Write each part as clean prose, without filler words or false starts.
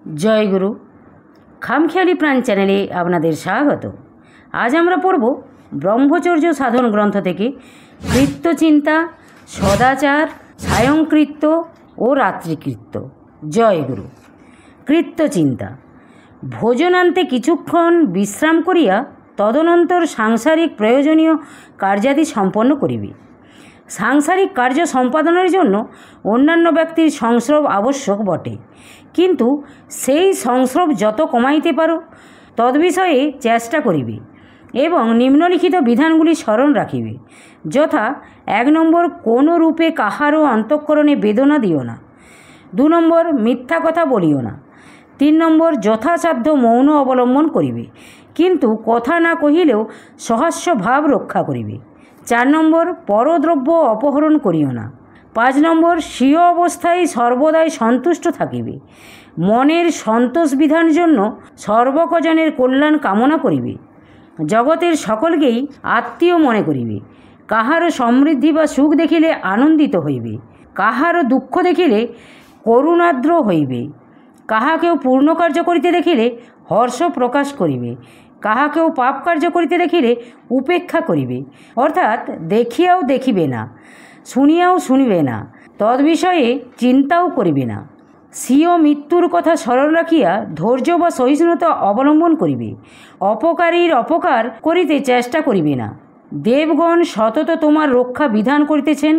জয় গুরু। খামখেয়ালি প্রাণ চ্যানেলে আপনাদের স্বাগত। আজ আমরা পড়ব ব্রহ্মচর্য সাধন গ্রন্থ থেকে কৃত্যচিন্তা, সদাচার, সায়ংকৃত্য ও রাত্রিকৃত্য। জয় গুরু। কৃত্যচিন্তা: ভোজনান্তে কিছুক্ষণ বিশ্রাম করিয়া তদনন্তর সাংসারিক প্রয়োজনীয় কার্যাদি সম্পন্ন করিবে। সাংসারিক কার্য সম্পাদনের জন্য অন্যান্য ব্যক্তির সংস্রব আবশ্যক বটে, কিন্তু সেই সংস্রব যত কমাইতে পারো তদ্বিষয়ে চেষ্টা করিবে এবং নিম্নলিখিত বিধানগুলি স্মরণ রাখিবে, যথা 1 নম্বর, কোনো রূপে কাহারও অন্তঃকরণে বেদনা দিও না। 2 নম্বর, মিথ্যা কথা বলিও না। 3 নম্বর, যথাসাধ্য মৌন অবলম্বন করিবে, কিন্তু কথা না কহিলেও সহাস্য ভাব রক্ষা করিবে। 4 নম্বর, পরদ্রব্য অপহরণ করিও না। 5 নম্বর, স্বীয় অবস্থায় সর্বদাই সন্তুষ্ট থাকিবে। মনের সন্তোষ বিধান জন্য সর্বকজনের কল্যাণ কামনা করিবে। জগতের সকলকেই আত্মীয় মনে করিবে। কাহারও সমৃদ্ধি বা সুখ দেখিলে আনন্দিত হইবে, কাহারও দুঃখ দেখিলে করুণার্দ্র হইবে। কাহাকেও পূর্ণ কার্য করিতে দেখিলে হর্ষ প্রকাশ করিবে, কাহাকেও পাপ কার্য করিতে দেখিলে উপেক্ষা করিবে। অর্থাৎ দেখিয়াও দেখিবে না, শুনিয়াও শুনিবে না, তদ্বিষয়ে চিন্তাও করিবে না। স্বীয় মৃত্যুর কথা স্মরণ রাখিয়া ধৈর্য বা সহিষ্ণুতা অবলম্বন করিবে। অপকারীর অপকার করিতে চেষ্টা করিবে না। দেবগণ সতত তোমার রক্ষা বিধান করিতেছেন,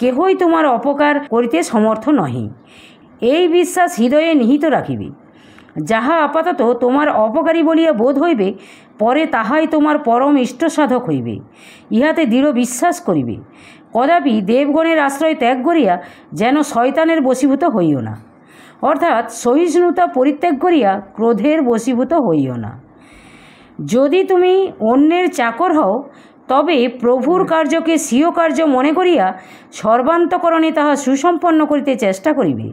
কেহই তোমার অপকার করিতে সমর্থ নহে, এই বিশ্বাস হৃদয়ে নিহিত রাখিবে। যাহা আপাতত তোমার অপকারী বলিয়া বোধ হইবে, পরে তাহাই তোমার পরম ইষ্টসাধক হইবে, ইহাতে দৃঢ় বিশ্বাস করিবে। কদাপি দেবগণের আশ্রয় ত্যাগ করিয়া যেন শয়তানের বশীভূত হইও না, অর্থাৎ সহিষ্ণুতা পরিত্যাগ করিয়া ক্রোধের বশীভূত হইও না। যদি তুমি অন্যের চাকর হও, তবে প্রভুর কার্যকে স্বীয় কার্য মনে করিয়া সর্বান্তকরণে তাহা সুসম্পন্ন করিতে চেষ্টা করিবে।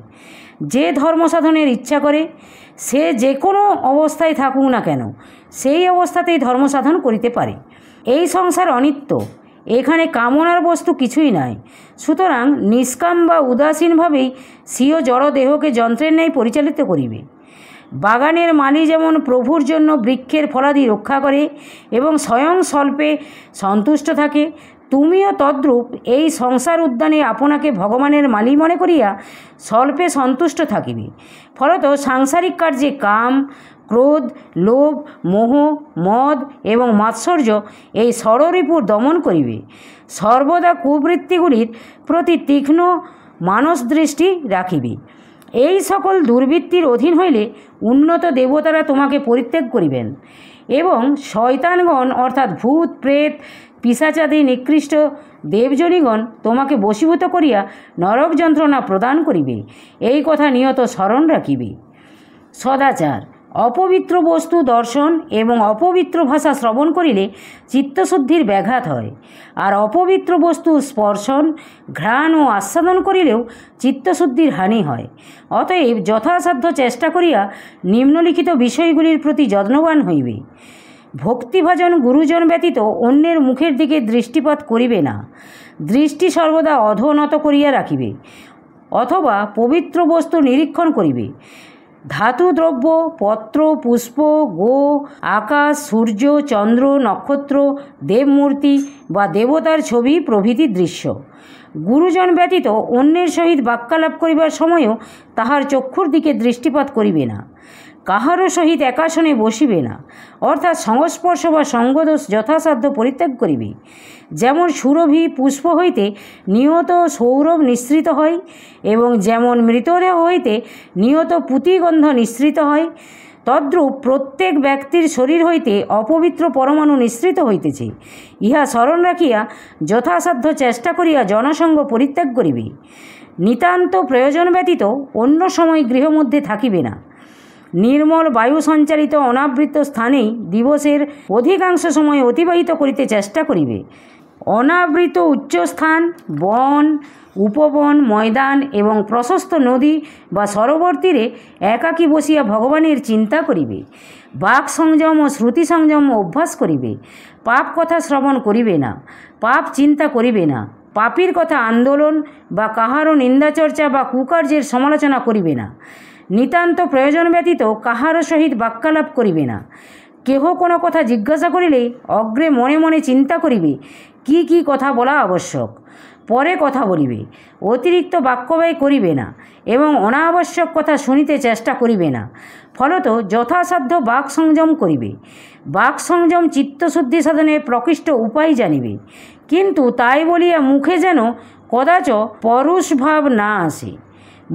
যে ধর্ম সাধনের ইচ্ছা করে, সে যে কোনো অবস্থায় থাকুক না কেন, সেই অবস্থাতেই ধর্ম সাধন করিতে পারে। এই সংসার অনিত্য, এখানে কামনার বস্তু কিছুই নাই। সুতরাং নিষ্কাম বা উদাসীনভাবেই স্বীয় জড় দেহকে যন্ত্রের ন্যায় পরিচালিত করিবে। বাগানের মালি যেমন প্রভুর জন্য বৃক্ষের ফলাদি রক্ষা করে এবং স্বয়ং স্বল্পে সন্তুষ্ট থাকে, তুমিও তদ্রূপ এই সংসার উদ্যানে আপনাকে ভগবানের মালি মনে করিয়া স্বল্পে সন্তুষ্ট থাকিবে। ফলত সাংসারিক কার্যে কাম, ক্রোধ, লোভ, মোহ, মদ এবং মাৎসর্য এই ষড়রিপুর দমন করিবে। সর্বদা কুবৃত্তিগুলির প্রতি তীক্ষ্ণ মানস দৃষ্টি রাখিবে। এই সকল দুর্বৃত্তির অধীন হইলে উন্নত দেবতারা তোমাকে পরিত্যাগ করিবেন এবং শয়তানগণ অর্থাৎ ভূত, প্রেত, পিশাচাদি নিকৃষ্ট দেবজনীগণ তোমাকে বশীভূত করিয়া নরক যন্ত্রণা প্রদান করিবে। এই কথা নিয়ত স্মরণ রাখিবে। সদাচার: অপবিত্র বস্তু দর্শন এবং অপবিত্র ভাষা শ্রবণ করিলে চিত্তশুদ্ধির ব্যাঘাত হয়, আর অপবিত্র বস্তু স্পর্শন, ঘ্রাণ ও আস্বাদন করিলেও চিত্তশুদ্ধির হানি হয়। অতএব যথাসাধ্য চেষ্টা করিয়া নিম্নলিখিত বিষয়গুলির প্রতি যত্নবান হইবে। ভক্তিভাজন গুরুজন ব্যতীত অন্যের মুখের দিকে দৃষ্টিপাত করিবে না। দৃষ্টি সর্বদা অধোনত করিয়া রাখিবে, অথবা পবিত্র বস্তু নিরীক্ষণ করিবে। ধাতু দ্রব্য, পত্র, পুষ্প, গো, আকাশ, সূর্য, চন্দ্র, নক্ষত্র, দেবমূর্তি বা দেবতার ছবি প্রভৃতি দৃশ্য। গুরুজন ব্যতীত অন্যের সহিত বাক্যালাপ করিবার সময়ও তাহার চক্ষুর দিকে দৃষ্টিপাত করিবে না। কাহারও সহিত একাসনে বসিবে না, অর্থাৎ সংস্পর্শ বা সঙ্গদোষ যথাসাধ্য পরিত্যাগ করিবে। যেমন সুরভি পুষ্প হইতে নিয়ত সৌরভ নিঃসৃত হয় এবং যেমন মৃতদেহ হইতে নিয়ত পুঁতিগন্ধ নিঃসৃত হয়, তদ্রূপ প্রত্যেক ব্যক্তির শরীর হইতে অপবিত্র পরমাণু নিঃসৃত হইতেছে। ইহা স্মরণ রাখিয়া যথাসাধ্য চেষ্টা করিয়া জনসঙ্গ পরিত্যাগ করিবে। নিতান্ত প্রয়োজন ব্যতীত অন্য সময় গৃহমধ্যে থাকিবে না। নির্মল বায়ু সঞ্চারিত অনাবৃত স্থানেই দিবসের অধিকাংশ সময় অতিবাহিত করিতে চেষ্টা করিবে। অনাবৃত উচ্চস্থান, বন, উপবন, ময়দান এবং প্রশস্ত নদী বা সরোবর তীরে একাকী বসিয়া ভগবানের চিন্তা করিবে। বাক সংযম ও শ্রুতি সংযম অভ্যাস করিবে। পাপ কথা শ্রবণ করিবে না, পাপ চিন্তা করিবে না, পাপীর কথা আন্দোলন বা কাহারও নিন্দাচর্চা বা কুকার্যের সমালোচনা করিবে না। নিতান্ত প্রয়োজন ব্যতীত কাহার সহিত বাক্যালাপ করিবে না। কেহ কোনো কথা জিজ্ঞাসা করিলে অগ্রে মনে মনে চিন্তা করিবে কি কি কথা বলা আবশ্যক, পরে কথা বলিবে। অতিরিক্ত বাক্যব্যয় করিবে না এবং অনাবশ্যক কথা শুনিতে চেষ্টা করিবে না। ফলত যথাসাধ্য বাক সংযম করিবে। বাক সংযম চিত্তশুদ্ধি সাধনের প্রকৃষ্ট উপায় জানিবে। কিন্তু তাই বলিয়া মুখে যেন কদাচ পরুষ ভাব না আসে।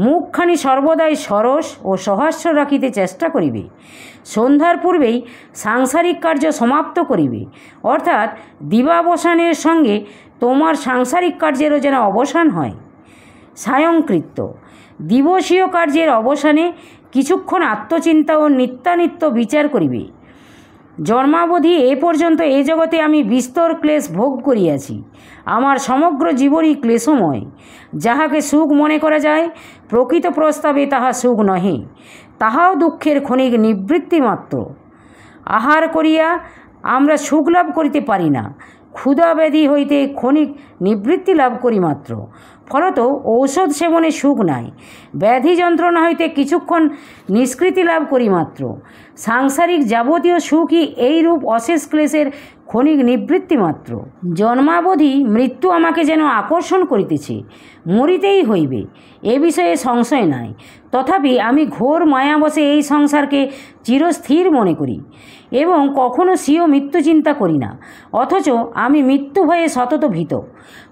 মুখখানি সর্বদাই সরস ও সহাস্য রাখিতে চেষ্টা করিবে। সন্ধ্যার পূর্বেই সাংসারিক কার্য সমাপ্ত করিবে, অর্থাৎ দিবাবসানের সঙ্গে তোমার সাংসারিক কার্যেরও যেন অবসান হয়। সায়ংকৃত্য দিবসীয় কার্যের অবসানে কিছুক্ষণ আত্মচিন্তা ও নিত্যানিত্য বিচার করিবে। জন্মাবধি এ পর্যন্ত এ জগতে আমি বিস্তর ক্লেশ ভোগ করিয়াছি। আমার সমগ্র জীবনই ক্লেশময়। যাহাকে সুখ মনে করা যায়, প্রকৃত প্রস্তাবে তাহা সুখ নহে, তাহাও দুঃখের ক্ষণিক নিবৃত্তি মাত্র। আহার করিয়া আমরা সুখ লাভ করিতে পারি না, ক্ষুধা ব্যাধি হইতে ক্ষণিক নিবৃত্তি লাভ করি মাত্র। ফলত ঔষধ সেবনে সুখ নাই, ব্যাধি যন্ত্রণা হইতে কিছুক্ষণ নিষ্কৃতি লাভ করি মাত্র। সাংসারিক যাবতীয় সুখই এইরূপ অশেষ ক্লেশের ক্ষণিক নিবৃত্তি মাত্র। জন্মাবধি মৃত্যু আমাকে যেন আকর্ষণ করিতেছে, মরিতেই হইবে, এ বিষয়ে সংশয় নাই। তথাপি আমি ঘোর মায়াবশে এই সংসারকে চিরস্থির মনে করি এবং কখনো স্বীয় মৃত্যু চিন্তা করি না। অথচ আমি মৃত্যু ভয়ে সতত ভীত।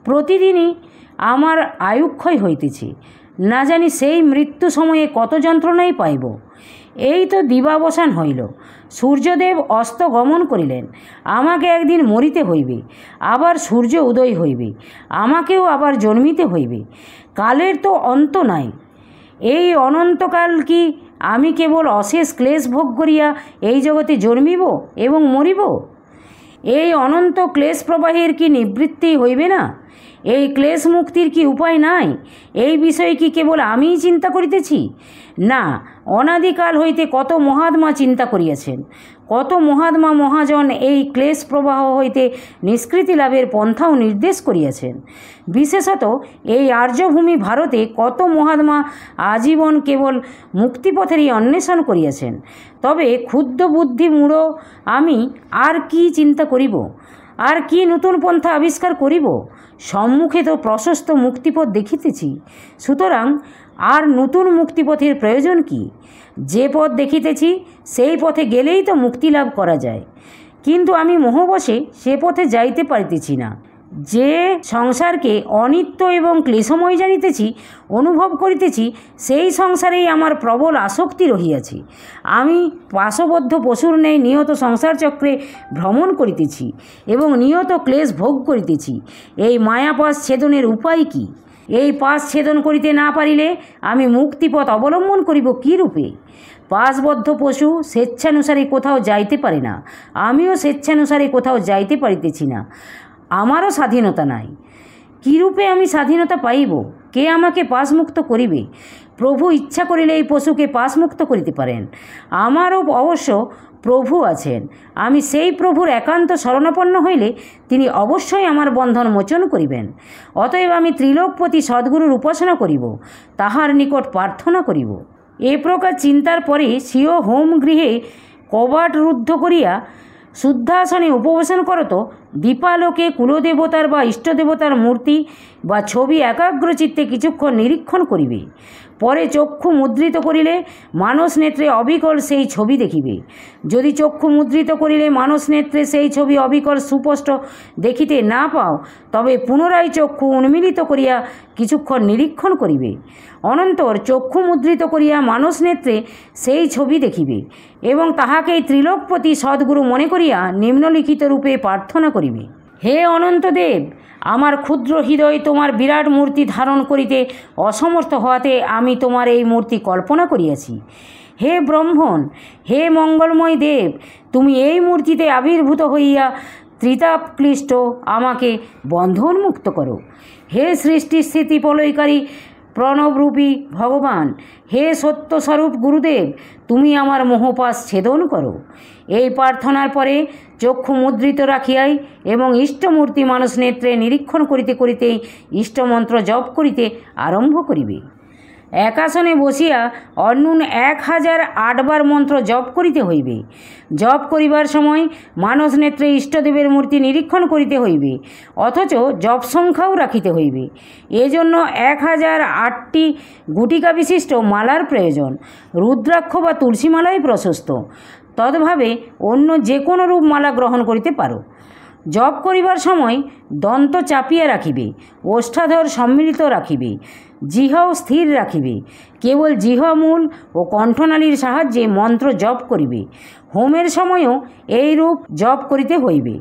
প্রতিদিনই আমার আয়ুক্ষয় হইতেছে, না জানি সেই মৃত্যু সময়ে কত যন্ত্রণাই পাইব। এই তো দিবাবসান হইল, সূর্যদেব অস্ত গমন করিলেন। আমাকে একদিন মরিতে হইবে, আবার সূর্য উদয় হইবে, আমাকেও আবার জন্মিতে হইবে। কালের তো অন্ত নাই। এই অনন্তকাল কি আমি কেবল অশেষ ক্লেশ ভোগ করিয়া এই জগতে জন্মিব এবং মরিব? এই অনন্ত ক্লেশ প্রবাহের কি নিবৃত্তি হইবে না? এই ক্লেশ মুক্তির কি উপায় নাই? এই বিষয়ে কি কেবল আমিই চিন্তা করিতেছি? না, অনাদিকাল হইতে কত মহাত্মা চিন্তা করিয়াছেন। কত মহাত্মা মহাজন এই ক্লেশ প্রবাহ হইতে নিষ্কৃতি লাভের পন্থাও নির্দেশ করিয়াছেন। বিশেষত এই আর্যভূমি ভারতে কত মহাত্মা আজীবন কেবল মুক্তিপথেরই অন্বেষণ করিয়াছেন। তবে ক্ষুদ্র বুদ্ধি মূঢ় আমি আর কি চিন্তা করিব? আর কি নতুন পন্থা আবিষ্কার করিব? সম্মুখে তো প্রশস্ত মুক্তিপথ দেখিতেছি, সুতরাং আর নতুন মুক্তিপথের প্রয়োজন কি? যে পথ দেখিতেছি সেই পথে গেলেই তো মুক্তি লাভ করা যায়। কিন্তু আমি মোহবশে সে পথে যাইতে পারিতেছি না। যে সংসারকে অনিত্য এবং ক্লেশময় জানিতেছি, অনুভব করিতেছি, সেই সংসারেই আমার প্রবল আসক্তি রহিয়াছে। আমি পাশবদ্ধ পশুর ন্যায় নিয়ত সংসার চক্রে ভ্রমণ করিতেছি এবং নিয়ত ক্লেশ ভোগ করিতেছি। এই মায়াপাশ ছেদনের উপায় কি? এই পাশ ছেদন করিতে না পারিলে আমি মুক্তিপথ অবলম্বন করিব কী রূপে? পাশবদ্ধ পশু স্বেচ্ছানুসারে কোথাও যাইতে পারে না, আমিও স্বেচ্ছানুসারে কোথাও যাইতে পারিতেছি না। আমারও স্বাধীনতা নাই। কীরূপে আমি স্বাধীনতা পাইব? কে আমাকে পাশমুক্ত করিবে? প্রভু ইচ্ছা করিলে এই পশুকে পাশমুক্ত করিতে পারেন। আমারও অবশ্য প্রভু আছেন। আমি সেই প্রভুর একান্ত শরণাপন্ন হইলে তিনি অবশ্যই আমার বন্ধন মোচন করিবেন। অতএব আমি ত্রিলোকপতি সদ্গুরুর উপাসনা করিব, তাহার নিকট প্রার্থনা করিব। এ প্রকার চিন্তার পরে স্বীয় হোম গৃহে কবাট রুদ্ধ করিয়া শুদ্ধাসনে উপবেশন করত দীপালোকে কুলদেবতার বা ইষ্টদেবতার মূর্তি বা ছবি একাগ্রচিত্তে কিছুক্ষণ নিরীক্ষণ করিবে। পরে চক্ষু মুদ্রিত করিলে মানস নেত্রে অবিকল সেই ছবি দেখিবে। যদি চক্ষু মুদ্রিত করিলে মানস নেত্রে সেই ছবি অবিকল সুস্পষ্ট দেখিতে না পাও, তবে পুনরায় চক্ষু উন্মিলিত করিয়া কিছুক্ষণ নিরীক্ষণ করিবে। অনন্তর চক্ষু মুদ্রিত করিয়া মানস নেত্রে সেই ছবি দেখিবে এবং তাহাকেই ত্রিলোকপতি সদ্গুরু মনে করিয়া নিম্নলিখিত রূপে প্রার্থনা করিবে। হে অনন্তদেব, আমার ক্ষুদ্র হৃদয় তোমার বিরাট মূর্তি ধারণ করিতে অসমর্থ হওয়াতে আমি তোমার এই মূর্তি কল্পনা করিয়াছি। হে ব্রহ্মণ, হে মঙ্গলময় দেব, তুমি এই মূর্তিতে আবির্ভূত হইয়া ত্রিতাপক্লিষ্ট আমাকে বন্ধনমুক্ত করো। হে সৃষ্টি স্থিতি প্রলয়কারী প্রণবরূপী ভগবান, হে সত্যস্বরূপ গুরুদেব, তুমি আমার মোহপাশ ছেদন করো। এই প্রার্থনার পরে চক্ষু মুদ্রিত রাখিয়াই এবং ইষ্টমূর্তি মানস নেত্রে নিরীক্ষণ করিতে করিতেই ইষ্টমন্ত্র জপ করিতে আরম্ভ করিবে। এক আসনে বসিয়া অন্যূন 1008 বার মন্ত্র জপ করিতে হইবে। জপ করিবার সময় মানস নেত্রে ইষ্টদেবের মূর্তি নিরীক্ষণ করিতে হইবে, অথচ জপ সংখ্যাও রাখিতে হইবে। এজন্য 1008টি গুটিকা বিশিষ্ট মালার প্রয়োজন। রুদ্রাক্ষ বা তুলসী মালাই প্রশস্ত। তদ্ভাবে অন্য যে কোনো রূপ মালা গ্রহণ করিতে পারো। জপ করিবার সময় দন্ত চাপিয়া রাখিবে, ওষ্ঠাধর সম্মিলিত রাখিবে, জিহ্বাও স্থির রাখিবে। কেবল জিহ্বামূল ও কণ্ঠনালীর সাহায্যে মন্ত্র জপ করিবে। হোমের সময়ও এই রূপ জপ করিতে হইবে।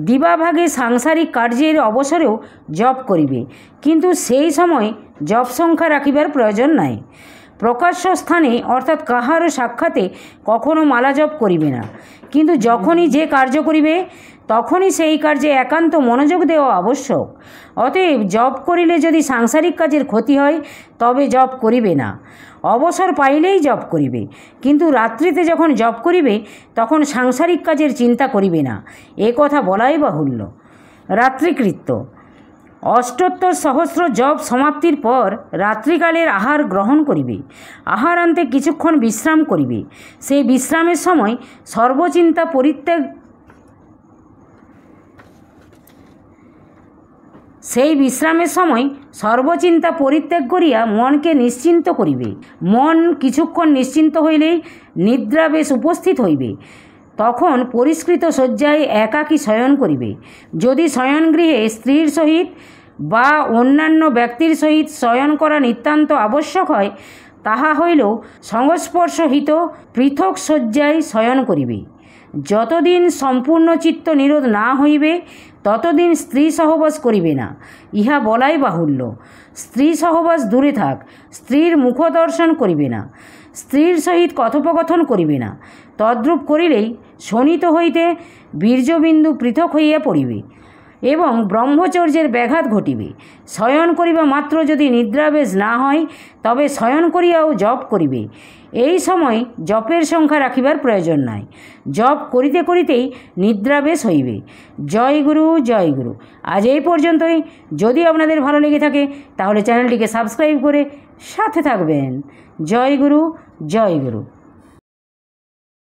দিবাভাগে সাংসারিক কার্যের অবসরেও জপ করিবে, কিন্তু সেই সময় জপ সংখ্যা রাখিবার প্রয়োজন নাই। প্রকাশ্য স্থানে অর্থাৎ কাহারও সাক্ষাতে কখনো মালা জপ করিবে না, কিন্তু যখনই যে কার্য করিবে তখনই সেই কার্যে একান্ত মনোযোগ দেওয়া আবশ্যক। অতএব জপ করিলে যদি সাংসারিক কাজের ক্ষতি হয় তবে জপ করিবে না। অবসর পাইলেই জপ করিবে, কিন্তু রাত্রিতে যখন জপ করিবে তখন সাংসারিক কাজের চিন্তা করিবে না। এ কথা বলাই বাহুল্য। রাত্রিকৃত্য। অষ্টোত্তর সহস্র জপ সমাপ্তির পর রাত্রিকালের আহার গ্রহণ করিবে। আহারান্তে কিছুক্ষণ বিশ্রাম করিবে। সেই বিশ্রামের সময় সর্বচিন্তা পরিত্যাগ করিয়া মনকে নিশ্চিন্ত করিবে। মন কিছুক্ষণ নিশ্চিন্ত হইলেই নিদ্রা বেশ উপস্থিত হইবে। তখন পরিষ্কৃত শয্যায় একাকী শয়ন করিবে। যদি শয়নগৃহে স্ত্রীর সহিত বা অন্যান্য ব্যক্তির সহিত শয়ন করা নিতান্ত আবশ্যক হয়, তাহা হইলেও সংস্পর্শহিত পৃথক শয্যায় শয়ন করিবে। যতদিন সম্পূর্ণ চিত্ত নিরোধ না হইবে ততদিন স্ত্রী সহবাস করিবে না, ইহা বলাই বাহুল্য। স্ত্রী সহবাস দূরে থাক। স্ত্রীর মুখদর্শন করিবে না। স্ত্রীর সহিত কথোপকথন করিবে না। তদ্রূপ করিলেই শোণিত হইতে বীর্যবিন্দু পৃথক হইয়া পড়িবে এবং ব্রহ্মচর্যের ব্যাঘাত ঘটিবে। শয়ন করিবা মাত্র যদি নিদ্রাবেশ না হয় তবে শয়ন করিয়াও জপ করিবে। এই সময় জপের সংখ্যা রাখিবার প্রয়োজন নাই। জপ করিতে করিতেই নিদ্রাবেশ হইবে। জয় গুরু, জয় গুরু। আজ এই পর্যন্তই। যদি আপনাদের ভালো লেগে থাকে তাহলে চ্যানেলটিকে সাবস্ক্রাইব করে সাথে থাকবেন। জয় গুরু, জয় গুরু।